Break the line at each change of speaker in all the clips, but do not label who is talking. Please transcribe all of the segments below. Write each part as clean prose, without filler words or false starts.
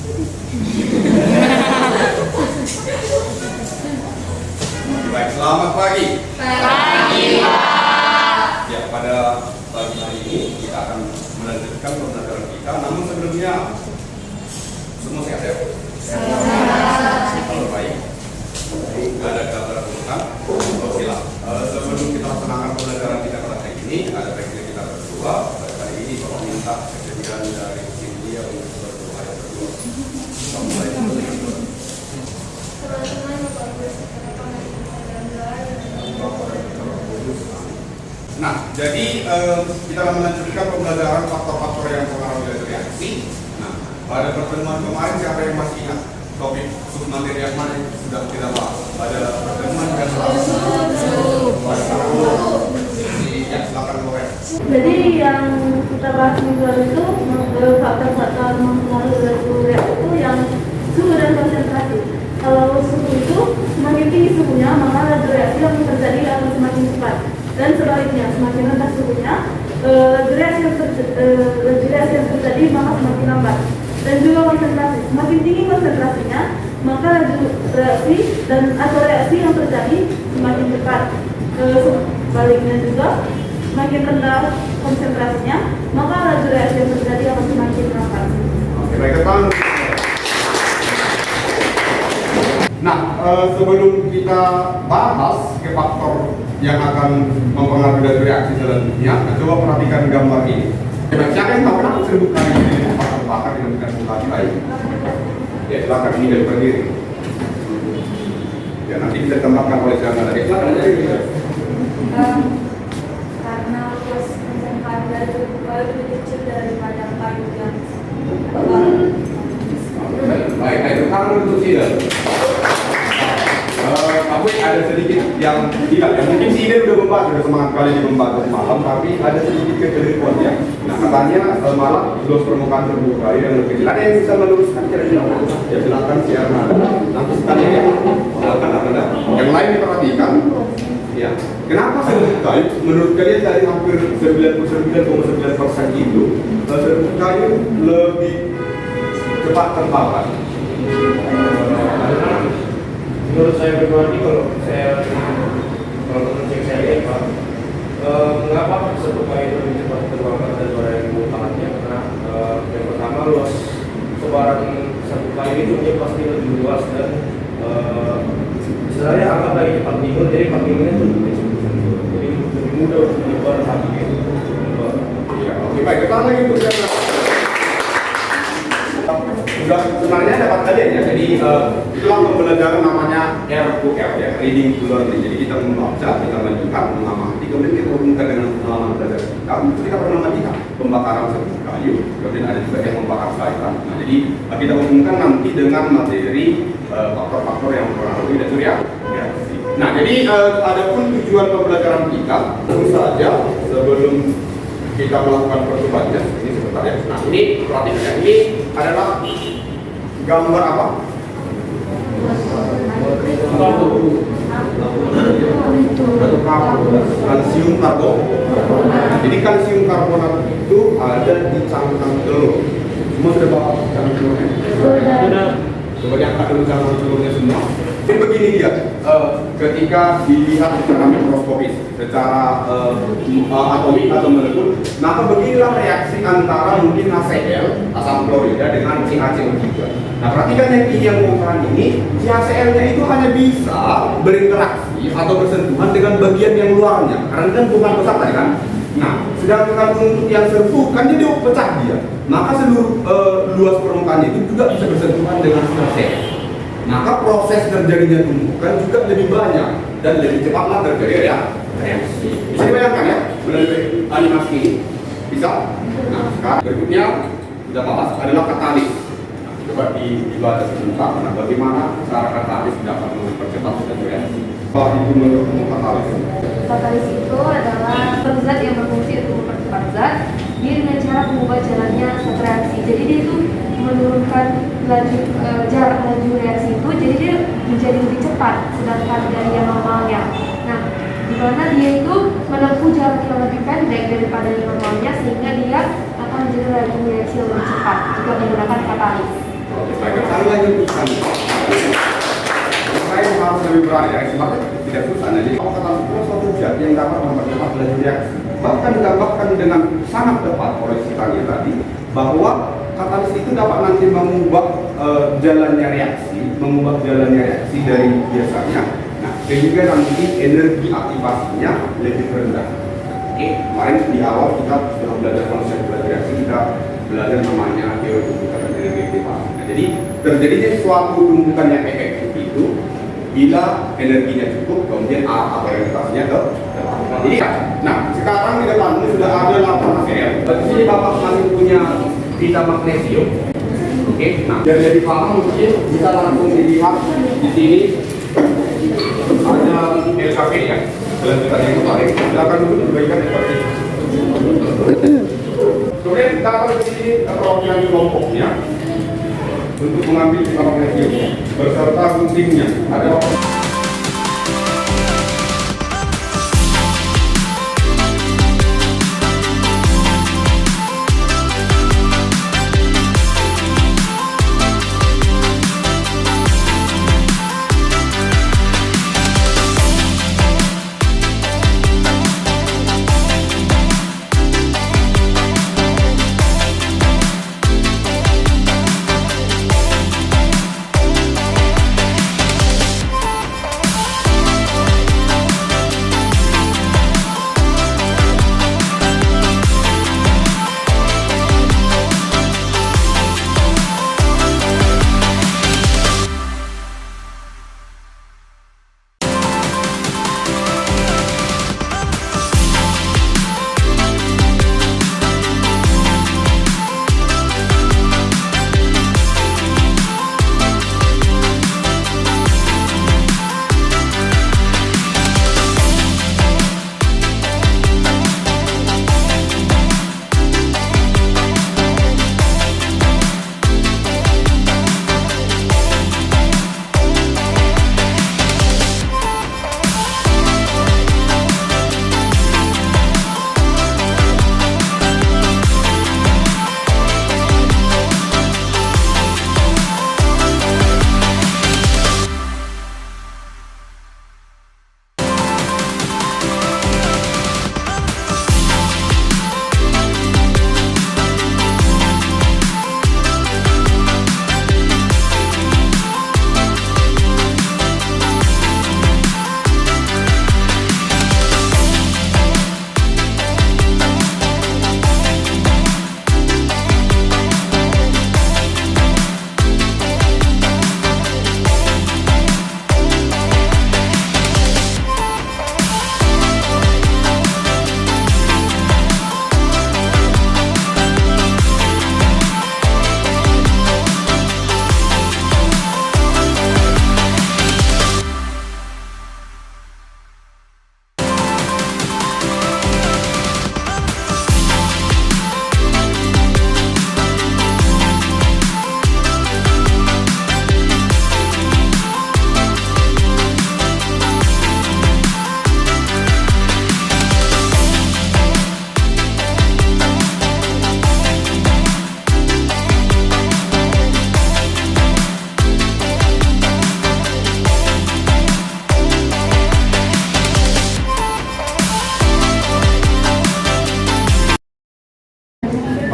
Baik, selamat pagi.
Pagi, Pak.
Ya, pada pagi hari ini kita akan melanjutkan pembelajaran kita. Namun sebelumnya, semua sehat-sehat? Kalau baik, ada kabar tentang silah. Sebelum kita laksanakan pembelajaran kita pada hari ini, ada baiknya kita berdua. Pada hari ini, Bapak minta kesediaan dari Cynthia untuk berdoa yang berdua. Kita mulai dengan berdoa. Nah, jadi kita akan melanjutkan pembelajaran faktor-faktor yang mempengaruhi dari reaksi. Nah, pada pertemuan kemarin siapa yang masih ingat topik submateri yang mana yang sudah kita bahas? Pada pertemuan yang lalu. Ya, silakan Loren.
Jadi yang kita bahas minggu lalu itu faktor-faktor mempengaruhi dari reaksi itu yang suhu dan konsentrasi. Kalau suhu itu semakin tinggi suhunya, maka laju reaksi yang terjadi akan semakin cepat. Dan sebaliknya, semakin rendah suhunya, laju reaksi yang terjadi maka semakin lambat. Dan juga konsentrasi, semakin tinggi konsentrasinya, maka laju reaksi atau reaksi yang terjadi semakin cepat. Sebaliknya juga, semakin rendah konsentrasinya, maka laju reaksi yang terjadi akan semakin lambat.
Oke, baik, teman. Nah, sebelum kita bahas ke faktor yang akan mempengaruhi dari reaksi selanjutnya, coba perhatikan gambar ini. Siapa yang tahu kenapa 1000 kali ini bakar dengan sensasi lain? Ya, silakan ini dari berdiri. Ya, nanti bisa ditambahkan oleh siapa tadi. Silakan dari
Karena luas konsentrasi dari kayu lebih kecil daripada kayu yang
baik, itu tangan untuk sini. Tapi ada sedikit yang tidak ya. Mungkin si Ide udah membantu, udah semangat kali di membantu malam, tapi ada sedikit kekeliruan ya. Nah, katanya malah luas permukaan terbuka yang lebih kecil. Ada yang bisa meluruskan kira-kira? Ya, silakan share. Nanti sekalian ya. Silakan Anda. Yang lain diperhatikan. Ya. Kenapa serbuk kayu? Menurut kalian dari hampir 99,9% itu serbuk kayu lebih cepat terbakar?
Menurut saya pribadi, kalau cek saya lihat Pak, mengapa serbuk kayu lebih cepat terbakar daripada yang bongkahannya? Karena yang pertama, luas sebaran serbuk kayu itu pasti lebih luas dan sebenarnya anggap lagi cepat dingin, jadi pakaiannya itu lebih kecil, jadi lebih mudah untuk menyebar api itu.
Ya, oke, baik, kita lagi untuk sudah sebenarnya dapat tadi ya. Jadi itulah pembelajaran namanya RQL ya, reading to learning. Jadi kita membaca, kita lanjutkan, mengamati, kemudian kita hubungkan dengan pengalaman belajar kita. Itu kita pernah matikan pembakaran serbuk kayu, kemudian ada juga yang membakar cairan. Nah, jadi kita hubungkan nanti dengan materi faktor-faktor yang mempengaruhi dan reaksi. Nah, jadi adapun tujuan pembelajaran kita tentu saja sebelum kita melakukan percobaan ini sebentar ya. Nah, ini perhatikan ya. Ini adalah gambar apa? Kalsium karbonat. Jadi kalsium karbonat itu ada di cangkang telur. Semua sudah bawa cangkang telurnya? Sudah. Coba diangkat dulu cangkang telurnya semua. Jadi begini dia, ketika dilihat secara mikroskopis, secara atomik atau molekul, maka beginilah reaksi antara mungkin HCl, asam klorida dengan CaCO3. Nah, perhatikan yang ini yang bongkahan ini, CaCl-nya itu hanya bisa berinteraksi atau bersentuhan dengan bagian yang luarnya, karena kan bukan besar tadi kan. Nah, sedangkan untuk yang serbuk kan dia pecah dia, maka seluruh luas permukaan itu juga bisa bersentuhan dengan CaCl. Maka proses terjadinya tumbukan juga lebih banyak dan lebih cepatlah terjadi ya reaksi. Bisa dibayangkan ya melalui animasi ini? Bisa? Nah, sekarang berikutnya kita bahas adalah katalis. Nah, coba dibaca sebentar. Nah, bagaimana cara katalis dapat mempercepat reaksi? Apa itu menurutmu katalis?
Katalis itu adalah zat yang berfungsi untuk mempercepat zat dia dengan cara mengubah jalannya satu reaksi. Jadi dia itu menurunkan jarak laju reaksi itu, jadi dia menjadi lebih cepat sedangkan dari yang normalnya. Nah, di mana dia itu menempuh jarak yang lebih pendek daripada yang normalnya, sehingga dia akan menjadi laju reaksi yang lebih cepat jika menggunakan katalis.
Anda yang putuskan. Saya harus lebih berani, ya, sebabnya tidak susah. Nah, jadi kalau kata itu suatu zat yang dapat mempercepat laju reaksi. Bahkan ditambahkan dengan sangat tepat oleh si tanya tadi bahwa katalis itu dapat nanti mengubah jalannya reaksi dari biasanya. Nah, dan juga nanti energi aktivasinya lebih rendah. Oke, kemarin di awal kita sudah belajar konsep reaksi, kita belajar namanya teori tumbukan energi aktivasi. Nah, jadi terjadinya suatu tumbukan yang efektif itu bila energinya cukup, kemudian atau realitasnya ke depan. Jadi, nah sekarang di depan ini sudah ada 8 sel. Di sini Bapak masih punya vita magnesium. Oke, nah biar jadi paham mungkin bisa langsung dilihat di sini ada LKP ya. Kelanjutan yang kemarin. Silakan dulu dibagikan seperti itu. Kemudian kita akan di sini perwakilan kelompoknya untuk mengambil vita magnesium beserta guntingnya. Ada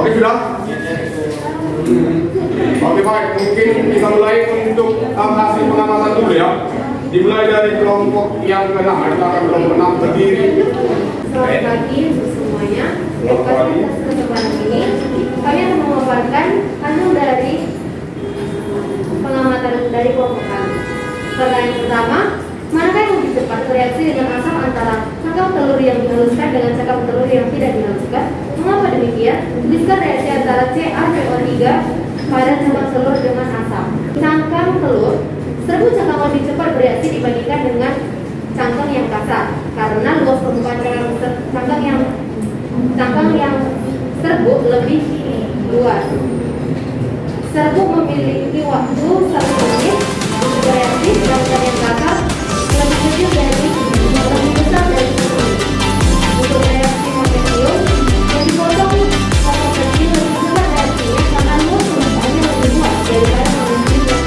oke sudah? Oke baik, mungkin kita mulai untuk hasil pengamatan dulu ya. Dimulai dari kelompok yang ke-6, kita akan kelompok 6 terdiri.
Selamat pagi untuk semuanya. Pada kesempatan ini, kami akan memaparkan hasil dari pengamatan dari kelompok kami. Pertanyaan pertama, manakah yang lebih cepat bereaksi dengan asam antara cangkang telur yang dihaluskan dengan cangkang telur yang tidak dihaluskan? Mengapa demikian? Tuliskan reaksi antara CaCO3 pada cangkang telur dengan asam. Cangkang telur, serbu cangkang lebih cepat bereaksi dibandingkan dengan cangkang yang kasar karena luas permukaan cangkang yang serbu lebih luas. Serbu memiliki waktu 1 menit untuk bereaksi, sedangkan yang kasar lebih kecil dari lebih besar dari 1 menit. Untuk reaksi magnesium yang dipotong potong kecil lebih cepat reaksinya karena luas permukaannya lebih luas daripada magnesium yang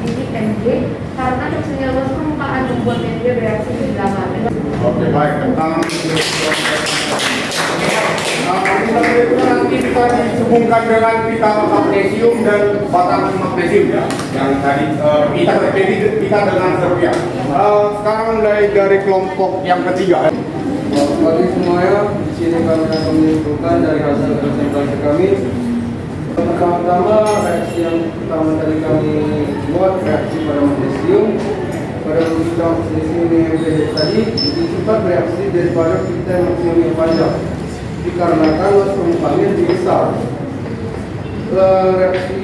titik MG karena kecilnya luas permukaan membuat media bereaksi kehilangan.
Oke, baik. Tentang nanti kita dihubungkan dengan pita magnesium dan batang magnesium ya. Yang tadi kita dengan serupiah. Sekarang mulai dari kelompok yang ketiga.
Bagi semuanya, di sini kami akan menyimpulkan dari hasil presentasi kami. Pertama-tama, reaksi yang pertama tadi kami buat, reaksi pada magnesium. Pada ujian magnesium yang tadi, lebih cepat reaksi daripada pita magnesium yang panjang. Dikarenakan luas permukaannya lebih besar. Reaksi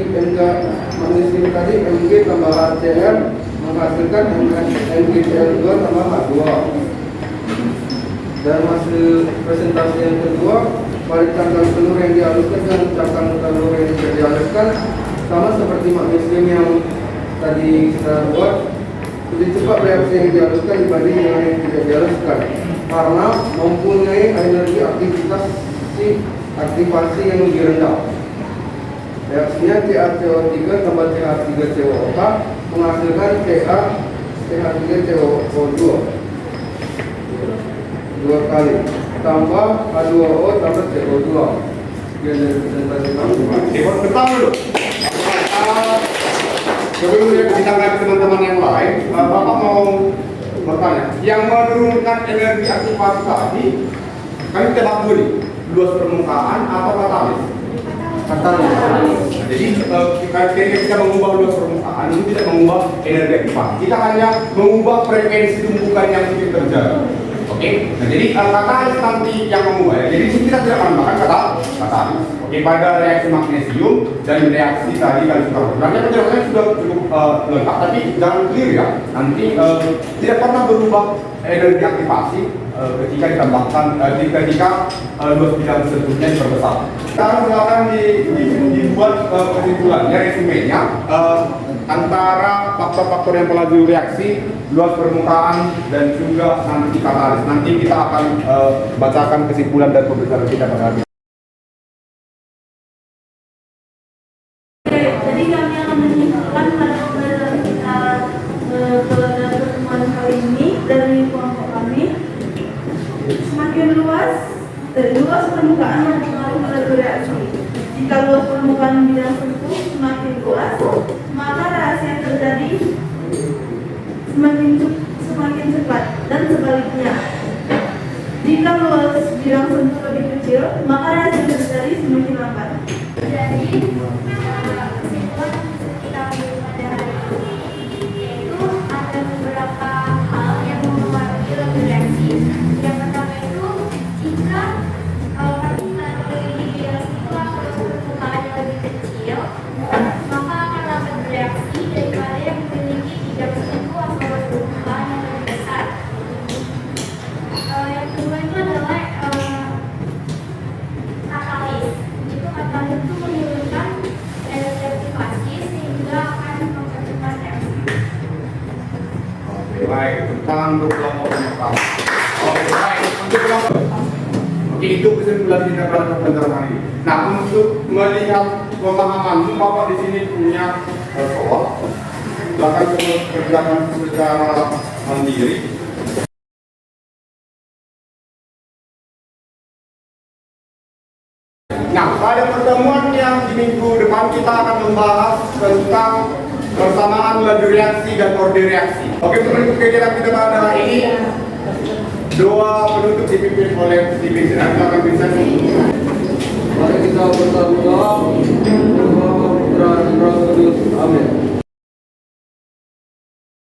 magnesium tadi, Mg tambah HCl menghasilkan MgCl2 tambah H2. Dan hasil presentasi yang kedua, pada cangkang telur yang dihaluskan dan cangkang telur yang tidak dihaluskan sama seperti magnesium yang tadi kita buat, lebih cepat reaksi yang dihaluskan dibanding yang tidak dihaluskan karena mempunyai energi aktivasi yang lebih rendah. Reaksinya CaCO3 tambah CH3COO4 menghasilkan CH3COO2 dua kali tambah H2O tambah CO2. Sekian dari presentasi kami.
Pertama dulu. Sebelum kita ke teman-teman yang lain, Bapak mau bertanya, yang menurunkan energi aktivasi tadi, kan kita bahas dulu nih, luas permukaan atau katalis? Katalis. Jadi ketika kita mengubah luas permukaan, itu tidak mengubah energi aktivasi. Kita hanya mengubah frekuensi tumbukan yang mungkin terjadi. Oke, nah jadi katalis nanti yang mengubah ya. Jadi kita tidak menambahkan katalis. Oke, pada reaksi magnesium dan reaksi tadi kalsium karbonat. Nanti penjelasannya sudah cukup lengkap, tapi jangan clear ya. Nanti tidak pernah berubah energi aktivasi ketika ditambahkan ketika luas bidang seterusnya diperbesar. Sekarang silakan dibuat kesimpulannya, resumenya antara faktor-faktor yang telah direaksi, luas permukaan dan juga nanti katalis. Nanti kita akan bacakan kesimpulan dan pembicaraan kita pada hari.
Jadi kami akan menyimpulkan pada pembelajaran kita pada pertemuan kali ini dari kelompok kami, semakin luas permukaan mempengaruhi pada reaksi. Jika luas permukaan bidang sentuh semakin luas, maka reaksi yang terjadi semakin cepat dan sebaliknya. Jika luas bidang sentuh lebih kecil, maka reaksi yang terjadi semakin lambat.
Jadi kesimpulan kita ambil pada hari ini yaitu ada beberapa hal yang mempengaruhi laju reaksi. Yang pertama itu jika partikel di bidang itu atau permukaannya lebih kecil, maka akan lambat bereaksi daripada yang memiliki bidang sentuh atau permukaan yang lebih besar. Yang kedua itu adalah katalis. Itu katalis itu menurunkan energi aktivasi sehingga akan mempercepat reaksi.
Oke, baik. Tentang kelompok yang pertama. Oke, baik. Untuk kelompok. Oke, itu kesimpulan kita pada pembelajaran hari ini. Nah, untuk melihat pemahaman, Bapak di sini punya soal. Silakan kerjakan secara mandiri. Nah, pada pertemuan yang di minggu depan kita akan membahas tentang persamaan laju reaksi dan orde reaksi. Oke, penutup kegiatan kita pada hari ini, doa penutup dipimpin oleh Stephen. Silakan bisa.
Mari kita bersama doa, Putra dan Roh Kudus. Amin.